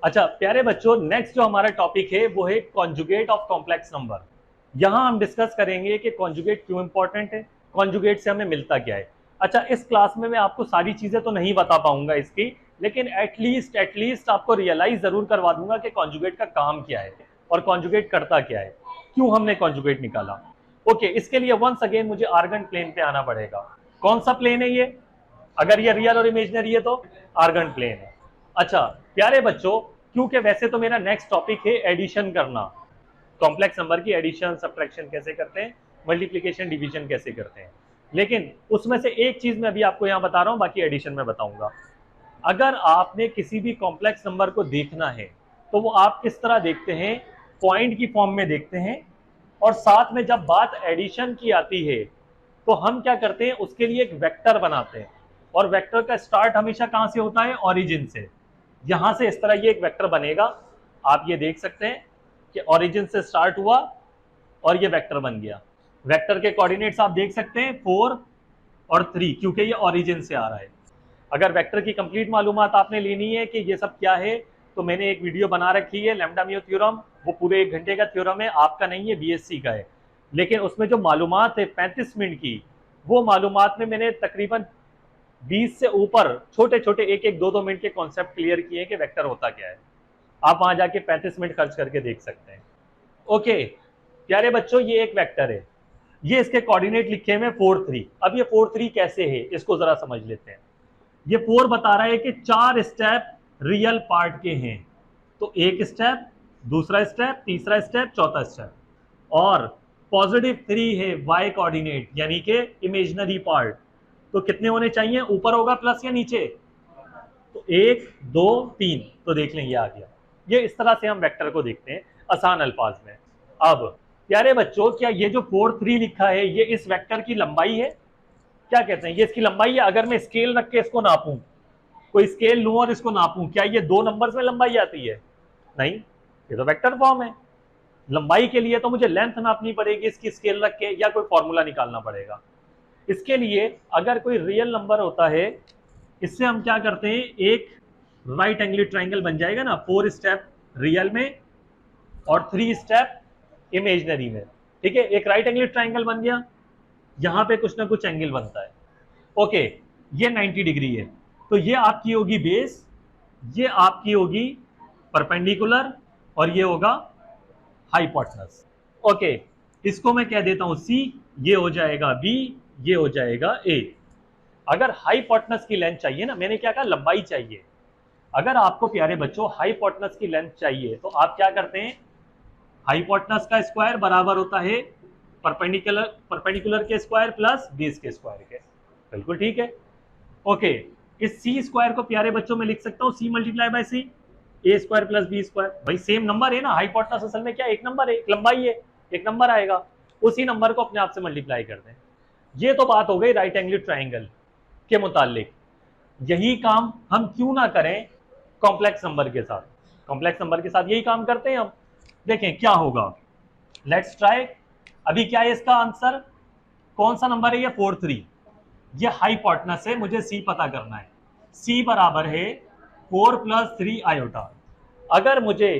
अच्छा प्यारे बच्चों, नेक्स्ट जो हमारा टॉपिक है वो है कॉन्जुगेट ऑफ कॉम्प्लेक्स नंबर। यहां हम डिस्कस करेंगे कि कॉन्जुगेट क्यों इंपॉर्टेंट है, कॉन्जुगेट से हमें मिलता क्या है। अच्छा, इस क्लास में मैं आपको सारी चीजें तो नहीं बता पाऊंगा इसकी, लेकिन एटलीस्ट आपको रियलाइज जरूर करवा दूंगा कि कॉन्जुगेट का काम क्या है और कॉन्जुगेट करता क्या है, क्यों हमने कॉन्जुगेट निकाला। ओके, इसके लिए वंस अगेन मुझे आर्गन प्लेन पे आना पड़ेगा। कौन सा प्लेन है ये? अगर ये रियल और इमेजिनरी है तो आर्गन प्लेन है। अच्छा प्यारे बच्चों, क्योंकि वैसे तो मेरा नेक्स्ट टॉपिक है एडिशन करना, कॉम्प्लेक्स नंबर की एडिशन सब्ट्रैक्शन कैसे करते हैं, मल्टीप्लिकेशन डिवीजन कैसे करते हैं, लेकिन उसमें से एक चीज मैं अभी आपको यहां बता रहा हूं, बाकी एडिशन में बताऊंगा। अगर आपने किसी भी कॉम्प्लेक्स नंबर को देखना है तो वो आप किस तरह देखते हैं? पॉइंट की फॉर्म में देखते हैं। और साथ में जब बात एडिशन की आती है तो हम क्या करते हैं, उसके लिए एक वेक्टर बनाते हैं। और वेक्टर का स्टार्ट हमेशा कहां से होता है? ओरिजिन से। यहां से इस तरह ये एक वेक्टर बनेगा, आप ये देख सकते हैं कि ओरिजिन से स्टार्ट हुआ और ये वेक्टर बन गया। वेक्टर के कोऑर्डिनेट्स आप देख सकते हैं 4 और 3, क्योंकि ये ओरिजिन से आ रहा है। अगर वेक्टर की कंप्लीट मालूमात आपने लेनी है कि ये सब क्या है, तो मैंने एक वीडियो बना रखी है लैम्डा म्यू थ्योरम, वो पूरे 1 घंटे का थ्योरम है, आपका नहीं है, बीएससी का है। लेकिन उसमें जो मालूमात है 35 मिनट की, वो मालूमात में मैंने तकरीबन 20 से ऊपर छोटे छोटे 1-1, 2-2 मिनट के कॉन्सेप्ट क्लियर किए कि वेक्टर होता क्या है। आप वहां जाके 35 मिनट खर्च करके देख सकते हैं। ओके प्यारे बच्चों, ये एक वेक्टर है, ये इसके कोऑर्डिनेट लिखे हुए 4-3। अब ये 4-3 कैसे है इसको जरा समझ लेते हैं। ये 4 बता रहा है कि 4 स्टेप रियल पार्ट के हैं, तो एक स्टेप, दूसरा स्टेप, तीसरा स्टेप, चौथा स्टेप। और पॉजिटिव 3 है वाई कोऑर्डिनेट, यानी कि इमेजिनरी पार्ट। तो कितने होने चाहिए? ऊपर होगा प्लस या नीचे? तो 1 2 3, तो देख लें ये आ गया। ये इस तरह से हम वेक्टर को देखते हैं आसान अल्फाज में। अब प्यारे बच्चों, क्या ये जो 4-3 लिखा है ये इस वेक्टर की लंबाई है? क्या कहते हैं, ये इसकी लंबाई है? अगर मैं स्केल रख के इसको नापूं, कोई स्केल लूं और इसको नापूं, क्या ये 2 नंबर्स में लंबाई आती है? नहीं, ये तो वेक्टर फॉर्म है। लंबाई के लिए तो मुझे लेंथ नापनी पड़ेगी इसकी स्केल रख के, या कोई फॉर्मूला निकालना पड़ेगा। इसके लिए अगर कोई रियल नंबर होता है, इससे हम क्या करते हैं, एक राइट एंगल ट्राइंगल बन जाएगा ना, 4 स्टेप रियल में और 3 स्टेप इमेजनरी में। ठीक है, एक राइट एंगल ट्राइंगल बन गया, यहां पे कुछ ना कुछ एंगल बनता है। ओके, ये 90 डिग्री है, तो ये आपकी होगी बेस, ये आपकी होगी परपेंडिकुलर, और ये होगा हाइपोटेनस। ओके, इसको मैं कह देता हूं सी, ये हो जाएगा बी, ये हो जाएगा ए। अगर हाइपोटेनस की लेंथ चाहिए ना, मैंने क्या कहा, लंबाई चाहिए। अगर आपको प्यारे बच्चों हाइपोटेनस की लेंथ चाहिए तो आप क्या करते हैं, हाइपोटेनस का स्क्वायर बराबर होता है परपेंडिकुलर के स्क्वायर प्लस बेस के स्क्वायर के। बिल्कुल ठीक है। ओके, इस सी स्क्वायर को प्यारे बच्चों में लिख सकता हूं C multiply by C, A square plus B square. भाई सेम नंबर है ना, हाइपोटेनस असल में क्या, एक नंबर है, एक लंबाई है, एक नंबर आएगा, उसी नंबर को अपने आप से मल्टीप्लाई कर दें। ये तो बात हो गई राइट एंगल ट्राइंगल के मुतालिक। यही काम हम क्यों ना करें कॉम्प्लेक्स नंबर के साथ? कॉम्प्लेक्स नंबर के साथ यही काम करते हैं हम। देखें क्या होगा, लेट्स ट्राई। अभी क्या है इसका आंसर, कौन सा नंबर है ये? 4-3। ये हाइपोटेनस है, मुझे सी पता करना है। सी बराबर है 4 + 3 आयोटा। अगर मुझे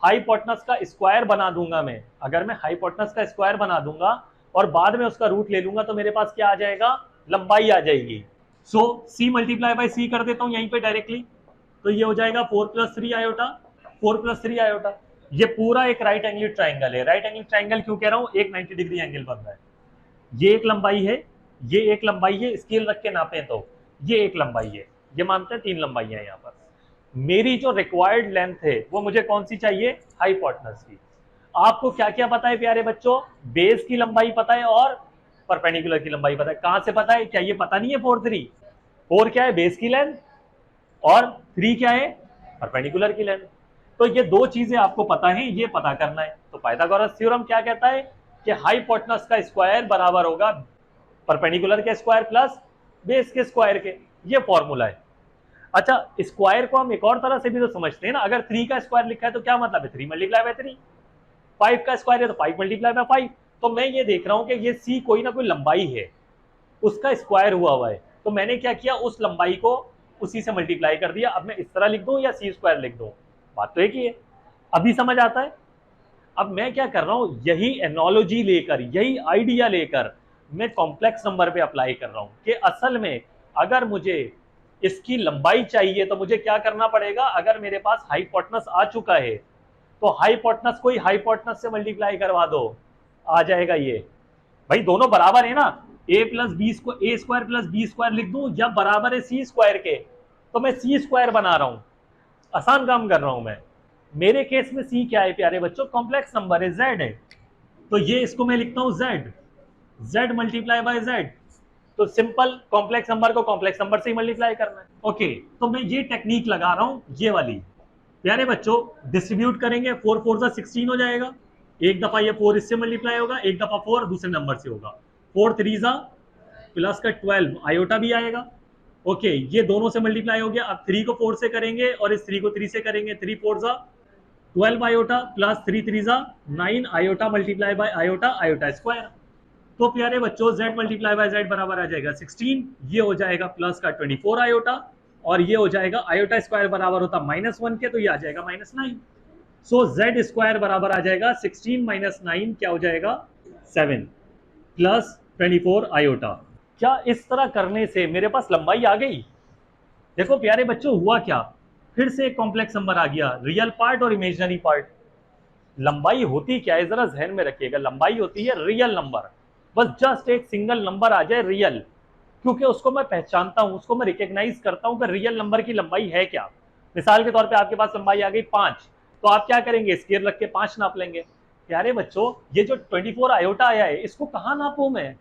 हाइपोटेनस का स्क्वायर बना दूंगा मैं, अगर मैं हाइपोटेनस का स्क्वायर बना दूंगा और बाद में उसका रूट ले लूंगा, तो मेरे पास क्या आ जाएगा? लंबाई आ जाएगी। सो सी मल्टीप्लाई बाय सी कर देता हूं यहीं पे डायरेक्टली, तो ये हो जाएगा 4 + 3 आयोटा, 4 + 3 आयोटा। ये पूरा एक राइट एंगल ट्राइंगल है। राइट एंगल ट्राइंगल क्यों कह रहा हूं? एक 90 डिग्री एंगल बन रहा है। ये एक लंबाई है, ये एक लंबाई है, स्केल रख के नापे तो ये एक लंबाई है, ये मानते हैं 3 लंबाइयां यहाँ पर। मेरी जो रिक्वायर्ड लेंथ है वो मुझे कौन सी चाहिए? हाइपोटेनस की। आपको क्या क्या पता है प्यारे बच्चों? बेस की लंबाई पता है और परपेंडिकुलर की लंबाई पता है। कहां से पता है? क्या ये पता नहीं है? 4-3, 4 क्या है? बेस की लेंथ, और 3 क्या है? परपेंडिकुलर की लेंथ। तो ये दो चीजें आपको पता है, ये पता करना है। तो पाइथागोरस थ्योरम क्या कहता है कि हाइपोटेनस का स्क्वायर बराबर होगा परपेंडिकुलर के स्क्वायर प्लस बेस के स्क्वायर के। ये फॉर्मूला है। अच्छा, स्क्वायर को हम एक और तरह से भी तो समझते हैं ना, अगर 3 का स्क्वायर लिखा है तो क्या मतलब है? 3 मल्टीप्लाई बाय 3। 5 का स्क्वायर है तो 5 मल्टीप्लाई बाय 5। तो मैं ये देख रहा हूं कि ये सी कोई ना कोई लंबाई है, उसका स्क्वायर हुआ है, तो मैंने क्या किया, उस लंबाई को उसी से मल्टीप्लाई कर दिया। अब मैं इस तरह लिख दूं या सी स्क्वायर लिख दूं? बात तो एक ही है। अभी समझ आता है? अब मैं क्या कर रहा हूं, यही एनोलॉजी लेकर, यही आइडिया लेकर मैं कॉम्प्लेक्स नंबर पे अप्लाई कर रहा हूं कि असल में अगर मुझे इसकी लंबाई चाहिए तो मुझे क्या करना पड़ेगा। अगर मेरे पास हाइपोटेनस आ चुका है तो हाइपोटेनस को ही हाइपोटेनस से मल्टीप्लाई करवा दो, आ जाएगा ये। भाई दोनों बराबर है ना, ए प्लस बी स्क्वायर, ए स्क्वायर प्लस बी स्क्वायर लिख दूं या बराबर है सी स्क्वायर के, तो मैं सी स्क्वायर बना रहा हूं, आसान काम कर रहा हूं मैं। मेरे केस में सी क्या है प्यारे बच्चों, कॉम्प्लेक्स नंबर है, जेड है, तो ये इसको मैं लिखता हूं Z, Z multiply by Z. तो सिंपल कॉम्प्लेक्स नंबर को कॉम्प्लेक्स नंबर से ही मल्टीप्लाई करना है। ओके, तो मैं ये टेक्निक लगा रहा हूं, ये वाली। प्यारे बच्चों डिस्ट्रीब्यूट करेंगे, 4 4 जा 16 हो जाएगा, एक दफा ये 4 इससे मल्टीप्लाई होगा, एक दफा 4 दूसरे नंबर से होगा, 4 3 जा प्लस का 12 आयोटा भी आएगा। ओके, ये दोनों से मल्टीप्लाई हो गया। अब 3 को 4 से करेंगे और इस 3 को 3 से करेंगे, 3 4 जा 12 आयोटा प्लस 3 3 जा 9 iota multiply by iota, iota square. तो प्यारे बच्चों z मल्टीप्लाई बाय z बराबर आ जाएगा 16, ये हो जाएगा प्लस का 24 आयोटा, और ये हो जाएगा आयोटा स्क्वायर बराबर होता -1 के, तो ये आ जाएगा -9। सो z स्क्वायर बराबर आ जाएगा 16 माइनस 9, क्या हो जाएगा 7 प्लस 24 आयोटा। क्या इस तरह करने से मेरे पास लंबाई आ गई? देखो प्यारे बच्चों हुआ क्या, फिर से एक कॉम्प्लेक्स नंबर आ गया, रियल पार्ट और इमेजिनरी पार्ट। लंबाई होती क्या है जरा जहन में रखिएगा, लंबाई होती है रियल नंबर, बस जस्ट एक सिंगल नंबर आ जाए रियल, क्योंकि उसको मैं पहचानता हूं, उसको मैं रिकॉग्नाइज करता हूं कि रियल नंबर की लंबाई है क्या। मिसाल के तौर पे आपके पास लंबाई आ गई 5, तो आप क्या करेंगे, स्केल रख के 5 नाप लेंगे। प्यारे बच्चों ये जो 24 आयोटा आया है, इसको कहाँ नापूं मैं,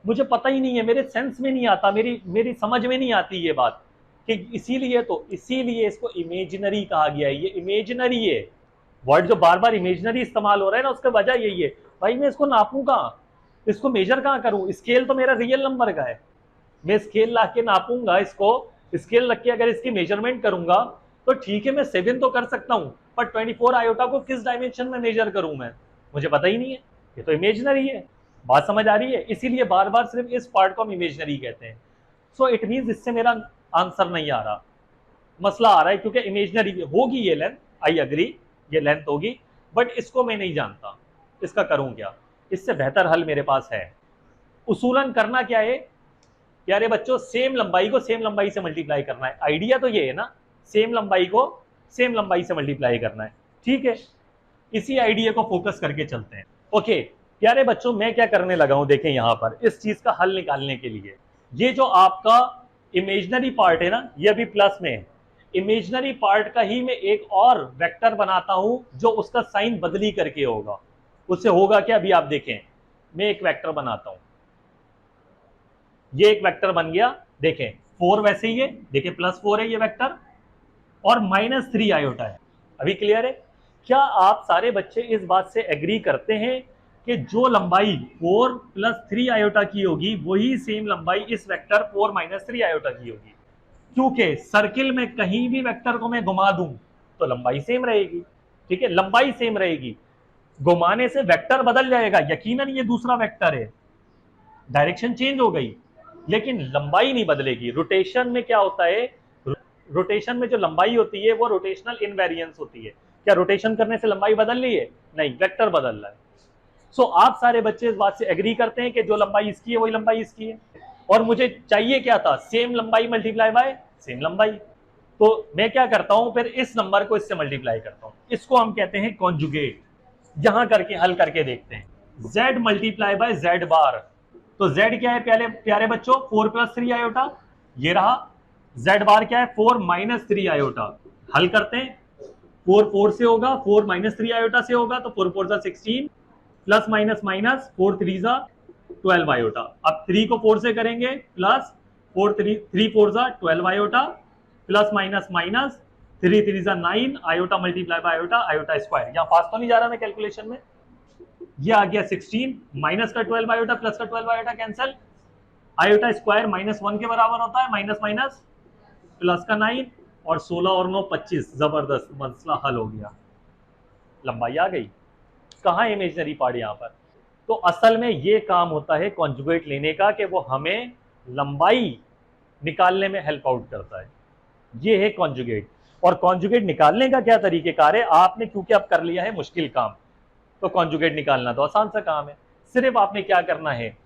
मुझे पता ही नहीं है, मेरे सेंस में नहीं आता, मेरी समझ में नहीं आती ये बात कि इसीलिए इसको इमेजिनरी कहा गया है। ये इमेजिनरी है, वर्ड जो बार बार इमेजिनरी इस्तेमाल हो रहा है ना, उसका वजह यही है। भाई मैं इसको नापूं कहाँ, इसको मेजर कहाँ करूं, स्केल तो मेरा रियल नंबर का है, मैं स्केल ला के नापूंगा इसको, स्केल रख के अगर इसकी मेजरमेंट करूंगा तो ठीक है, मैं 7 तो कर सकता हूं, पर 24 आयोटा को किस डायमेंशन में मेजर करूं मैं, मुझे पता ही नहीं है, ये तो इमेजिनरी है। बात समझ आ रही है? इसीलिए बार बार सिर्फ इस पार्ट को हम इमेजिनरी कहते हैं। सो इट मीन्स इससे मेरा आंसर नहीं आ रहा, मसला आ रहा है, क्योंकि इमेजिनरी होगी ये लेंथ, आई अग्री ये लेंथ होगी, बट इसको मैं नहीं जानता, इसका करूं क्या। इससे बेहतर हल मेरे पास है। उसूलन करना क्या है प्यारे बच्चों, सेम लंबाई को सेम लंबाई से मल्टीप्लाई करना है। आइडिया तो ये है ना, सेम लंबाई को सेम लंबाई से मल्टीप्लाई करना है, ठीक है। इसी आइडिया को फोकस करके चलते हैं। ओके प्यारे बच्चों, मैं क्या करने लगा हूं, देखें यहां पर इस चीज का हल निकालने के लिए, ये जो आपका इमेजिनरी पार्ट है ना, ये अभी प्लस में है, इमेजिनरी पार्ट का ही मैं एक और वेक्टर बनाता हूं जो उसका साइन बदली करके होगा। उससे होगा क्या, अभी आप देखें, मैं एक वेक्टर बनाता हूं, ये एक वेक्टर बन गया, देखें 4 वैसे ही है, देखें +4 है ये वेक्टर, और -3 आयोटा है। अभी क्लियर है? क्या आप सारे बच्चे इस बात से एग्री करते हैं कि जो लंबाई 4 + 3 आयोटा की होगी वही सेम लंबाई इस वेक्टर 4 - 3 आयोटा की होगी? क्योंकि सर्किल में कहीं भी वेक्टर को मैं घुमा दूं तो लंबाई सेम रहेगी, ठीक है, लंबाई सेम रहेगी, घुमाने से वेक्टर बदल जाएगा, यकीनन ये दूसरा वेक्टर है, डायरेक्शन चेंज हो गई, लेकिन लंबाई नहीं बदलेगी। रोटेशन में क्या होता है, रोटेशन में जो लंबाई होती है वो रोटेशनल इनवेरिएंस होती है। क्या रोटेशन करने से लंबाई बदल रही है? नहीं, वेक्टर बदल रहा है। सो आप सारे बच्चे इस बात से एग्री करते हैं कि जो लंबाई इसकी है वही लंबाई इसकी है, और मुझे चाहिए क्या था, सेम लंबाई मल्टीप्लाई बाय सेम लंबाई। तो मैं क्या करता हूं, फिर इस नंबर को इससे मल्टीप्लाई करता हूं, इसको हम कहते हैं कॉन्जुगेट। यहां करके हल करके देखते हैं, z मल्टीप्लाई बाय z बार। तो z क्या है प्यारे बच्चों, 4 + 3 आयोटा, ये रहा। z बार क्या है, 4 - 3 आयोटा। हल करते हैं, 4 4 से होगा, 4 - 3 आयोटा से होगा, तो 4 4 जा 16, प्लस माइनस माइनस 4 3 जा 12 आयोटा। अब 3 को 4 से करेंगे, प्लस 3 4 जा 12 आयोटा, प्लस माइनस माइनस 3 3 जा 9 iota multiply by iota, iota square. यहाँ फास्ट तो नहीं जा रहा मैं कैलकुलेशन में, ये आ गया 16, माइनस का 12 आयोटा प्लस का 12 आयोटा कैंसिल, आयोटा स्क्वायर -1 के बराबर होता है, माइनस माइनस प्लस का 9, और 16 और 9 25, जबरदस्त, मसला हल हो गया, लंबाई आ गई। कहाँ इमेजिनरी पार्ट यहाँ पर? तो असल में ये काम होता है कॉन्जुगेट लेने का, कि वो हमें लंबाई निकालने में हेल्प आउट करता है, ये है कॉन्जुगेट। और कॉन्जुगेट निकालने का क्या तरीकेकार है, आपने क्योंकि अब कर लिया है मुश्किल काम, तो कॉन्जुगेट निकालना तो आसान सा काम है। सिर्फ आपने क्या करना है,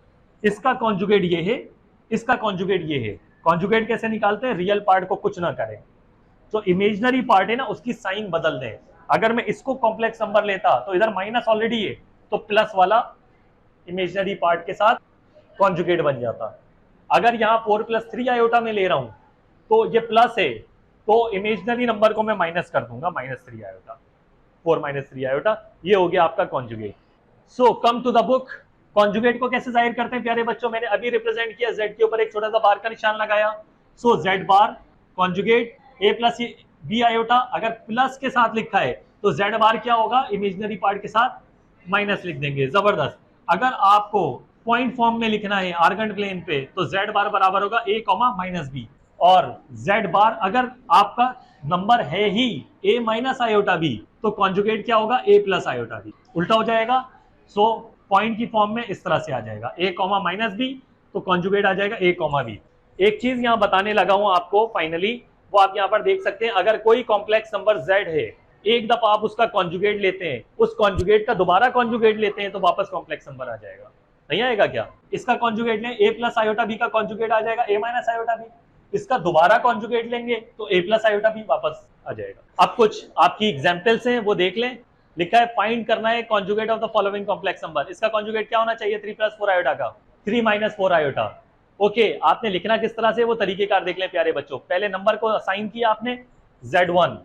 इसका कॉन्जुगेट ये है, इसका कॉन्जुगेट ये है। कॉन्जुगेट कैसे निकालते हैं, रियल पार्ट को कुछ ना करें, जो इमेजिनरी पार्ट है ना उसकी साइन बदल दें। अगर मैं इसको कॉम्प्लेक्स नंबर लेता तो इधर माइनस ऑलरेडी है, तो प्लस वाला इमेजिनरी पार्ट के साथ कॉन्जुगेट बन जाता। अगर यहाँ 4 + 3 आयोटा में ले रहा हूं तो ये प्लस है, तो इमेजिनरी नंबर को मैं माइनस कर दूंगा, -3 आयोटा, 4 - 3 आयोटा, ये हो गया आपका conjugate. So come to the book. Conjugate को कैसे जाहिर करते हैं प्यारे बच्चों, मैंने अभी रिप्रेजेंट किया, z के ऊपर एक छोटा सा बार का निशान लगाया। सो z bar conjugate a + b iota, अगर प्लस के साथ लिखा है तो z बार क्या होगा, इमेजिनरी पार्ट के साथ माइनस लिख देंगे। जबरदस्त। अगर आपको पॉइंट फॉर्म में लिखना है आर्गन प्लेन पे, तो z बार बराबर होगा a, -b, और z बार अगर आपका नंबर है ही a - आयोटा b, तो कॉन्जुगेट क्या होगा, a + आयोटा b, उल्टा हो जाएगा। सो पॉइंट की फॉर्म में इस तरह से आ जाएगा a, -b, तो कॉन्जुगेट आ जाएगा a, b। एक चीज यहां बताने लगा हूं आपको फाइनली, वो आप यहां पर देख सकते हैं। अगर कोई कॉम्प्लेक्स नंबर z है, एक दफा आप उसका कॉन्जुगेट लेते हैं, उस कॉन्जुगेट का दोबारा कॉन्जुगेट लेते हैं, तो वापस कॉम्प्लेक्स नंबर आ जाएगा। नहीं आएगा क्या, इसका कॉन्जुगेट लें, a + आयोटा b का कॉन्जुगेट आ जाएगा a - आयोटा b, इसका दोबारा कॉन्जुगेट लेंगे तो a + आयोटा b वापस आ जाएगा। अब कुछ आपकी एग्जाम्पल्स हैं, वो देख लें। लिखा है फाइंड करना है conjugate of the following complex number. इसका कॉन्जुगेट क्या होना चाहिए, 3 + 4 आयोटा का, 3 - 4 आयोटा। ओके, आपने लिखना किस तरह से वो तरीकेकार देख लें प्यारे बच्चों। पहले नंबर को असाइन किया आपने z1,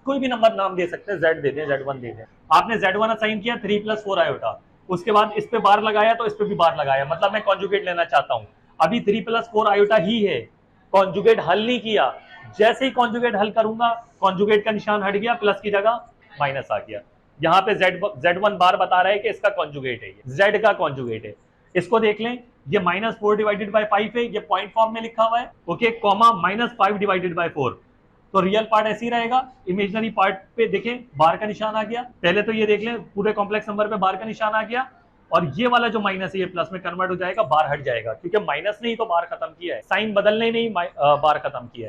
कोई भी नंबर नाम दे सकते हैं, z दे दें, z1 दे दें। आपने z1 असाइन किया 3 + 4 आयोटा, उसके बाद इस पे बार लगाया तो इस पे भी बार लगाया, मतलब मैं कॉन्जुगेट लेना चाहता हूं। अभी 3 + 4 आयोटा ही है, कॉन्जुगेट हल नहीं किया। जैसे ही कॉन्जुगेट हल करूंगा, कॉन्जुगेट का निशान हट गया, प्लस की जगह माइनस आ गया। यहाँ पे z1 बार बता रहा है कि इसका कॉन्जुगेट है, z का कॉन्जुगेट है। इसको देख लें, ये -4 / 5 है, ये पॉइंट फॉर्म में लिखा हुआ है, ओके, कॉमा -5 / 4, तो रियल पार्ट ऐसे ही रहेगा। इमेजिनरी पार्ट पे देखें बार का निशान आ गया। पहले तो ये देख लें, पूरे कॉम्प्लेक्स नंबर पे बार का निशान आ गया, और ये वाला जो माइनस है ये प्लस में कन्वर्ट हो जाएगा, बार हट जाएगा, क्योंकि माइनस ने ही तो बार खत्म किया है, साइन बदलने नहीं बार खत्म किया है।